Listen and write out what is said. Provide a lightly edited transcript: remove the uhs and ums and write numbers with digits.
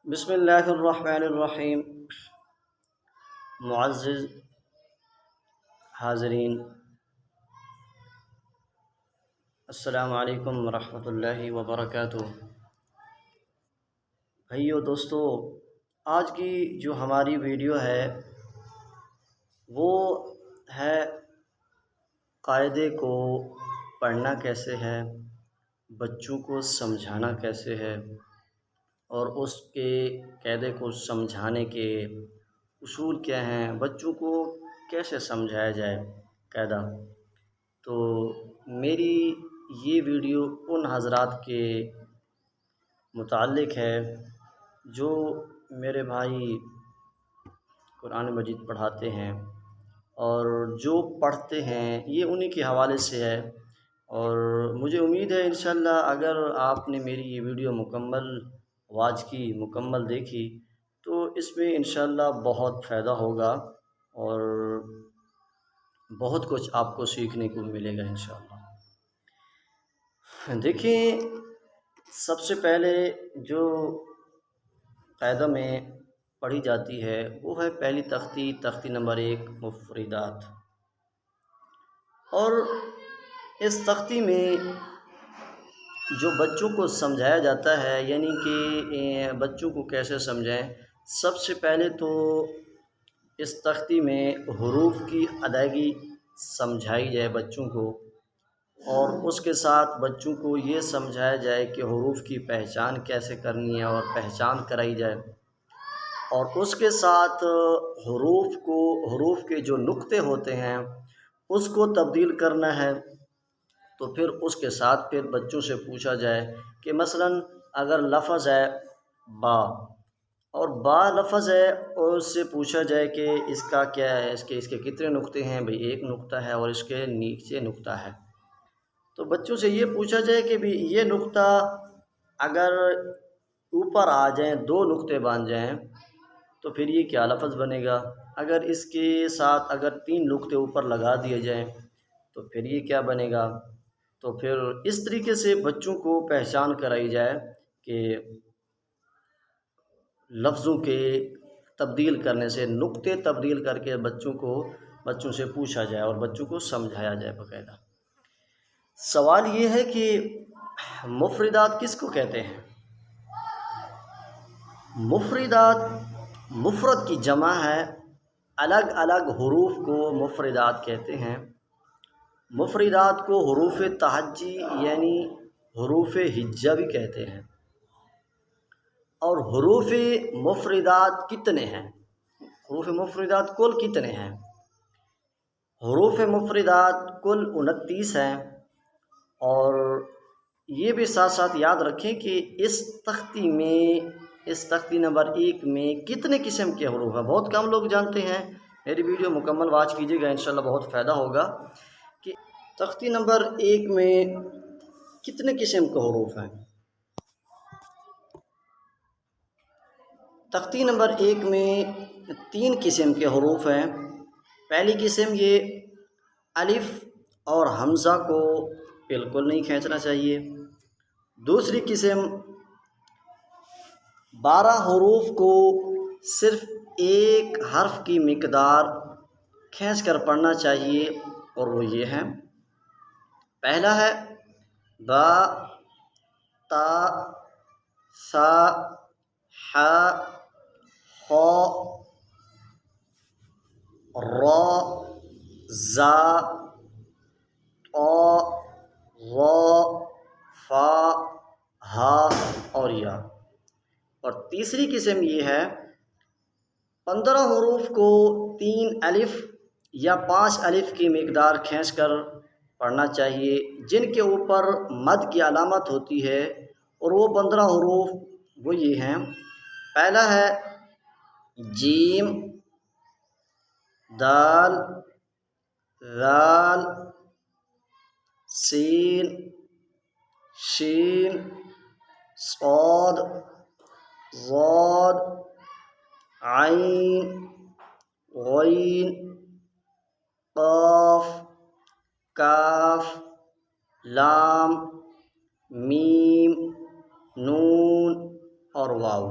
بسم اللہ الرحمن الرحیم۔ معزز حاضرین، السلام علیکم ورحمۃ اللہ وبرکاتہ۔ بھائیو دوستو، آج کی جو ہماری ویڈیو ہے وہ ہے قاعدے کو پڑھنا کیسے ہے، بچوں کو سمجھانا کیسے ہے، اور اس کے قاعدے کو سمجھانے کے اصول کیا ہیں، بچوں کو کیسے سمجھایا جائے قاعدہ۔ تو میری یہ ویڈیو ان حضرات کے متعلق ہے جو میرے بھائی قرآن مجید پڑھاتے ہیں، اور جو پڑھتے ہیں یہ انہی کے حوالے سے ہے۔ اور مجھے امید ہے انشاءاللہ اگر آپ نے میری یہ ویڈیو مکمل واچ کی، مکمل دیکھی، تو اس میں انشاءاللہ بہت فائدہ ہوگا اور بہت کچھ آپ کو سیکھنے کو ملے گا انشاءاللہ۔ دیکھیں، سب سے پہلے جو قاعدہ میں پڑھی جاتی ہے وہ ہے پہلی تختی نمبر 1 مفردات۔ اور اس تختی میں جو بچوں کو سمجھایا جاتا ہے، یعنی کہ بچوں کو کیسے سمجھائیں، سب سے پہلے تو اس تختی میں حروف کی ادائیگی سمجھائی جائے بچوں کو، اور اس کے ساتھ بچوں کو یہ سمجھایا جائے کہ حروف کی پہچان کیسے کرنی ہے اور پہچان کرائی جائے، اور اس کے ساتھ حروف کے جو نقطے ہوتے ہیں اس کو تبدیل کرنا ہے۔ تو پھر اس کے ساتھ پھر بچوں سے پوچھا جائے کہ مثلاً اگر لفظ ہے با، اور با لفظ ہے، اور اس سے پوچھا جائے کہ اس کا کیا ہے، اس کے کتنے نقطے ہیں، بھئی ایک نقطہ ہے اور اس کے نیچے نقطہ ہے۔ تو بچوں سے یہ پوچھا جائے کہ بھی یہ نقطہ اگر اوپر آ جائیں، 2 نقطے بن جائیں، تو پھر یہ کیا لفظ بنے گا۔ اگر اس کے ساتھ اگر 3 نقطے اوپر لگا دیے جائیں تو پھر یہ کیا بنے گا۔ تو پھر اس طریقے سے بچوں کو پہچان کرائی جائے کہ لفظوں کے تبدیل کرنے سے، نقطے تبدیل کر کے بچوں سے پوچھا جائے اور بچوں کو سمجھایا جائے باقاعدہ۔ سوال یہ ہے کہ مفردات کس کو کہتے ہیں؟ مفردات، مفرد کی جمع ہے، الگ الگ حروف کو مفردات کہتے ہیں۔ مفردات کو حروف تہجی یعنی حروف ہجا بھی کہتے ہیں۔ اور حروف مفردات کتنے ہیں؟ حروف مفردات کل کتنے ہیں؟ حروف مفردات کل 29 ہیں، اور یہ بھی ساتھ ساتھ یاد رکھیں کہ اس تختی نمبر 1 میں کتنے قسم کے حروف ہیں، بہت کم لوگ جانتے ہیں۔ میری ویڈیو مکمل واچ کیجیے گا، انشاءاللہ بہت فائدہ ہوگا کہ تختی نمبر 1 میں کتنے قسم کے حروف ہیں۔ تختی نمبر 1 میں 3 قسم کے حروف ہیں۔ پہلی قسم یہ الف اور حمزہ کو بالکل نہیں کھینچنا چاہیے۔ دوسری قسم 12 حروف کو صرف ایک حرف کی مقدار کھینچ کر پڑھنا چاہیے، اور وہ یہ ہیں۔ پہلا ہے با، تا، سا، ح، خ، را، زا، طا، ظا، فا، ہا اور یا۔ اور تیسری قسم یہ ہے 15 حروف کو 3 الف یا 5 الف کی مقدار کھینچ کر پڑھنا چاہیے، جن کے اوپر مد کی علامت ہوتی ہے، اور وہ 15 حروف وہ یہ ہیں۔ پہلا ہے جیم، دال، ذال، سین، شین، صاد، ضاد، عین، غین، قاف، کاف، لام، میم، نون اور واو۔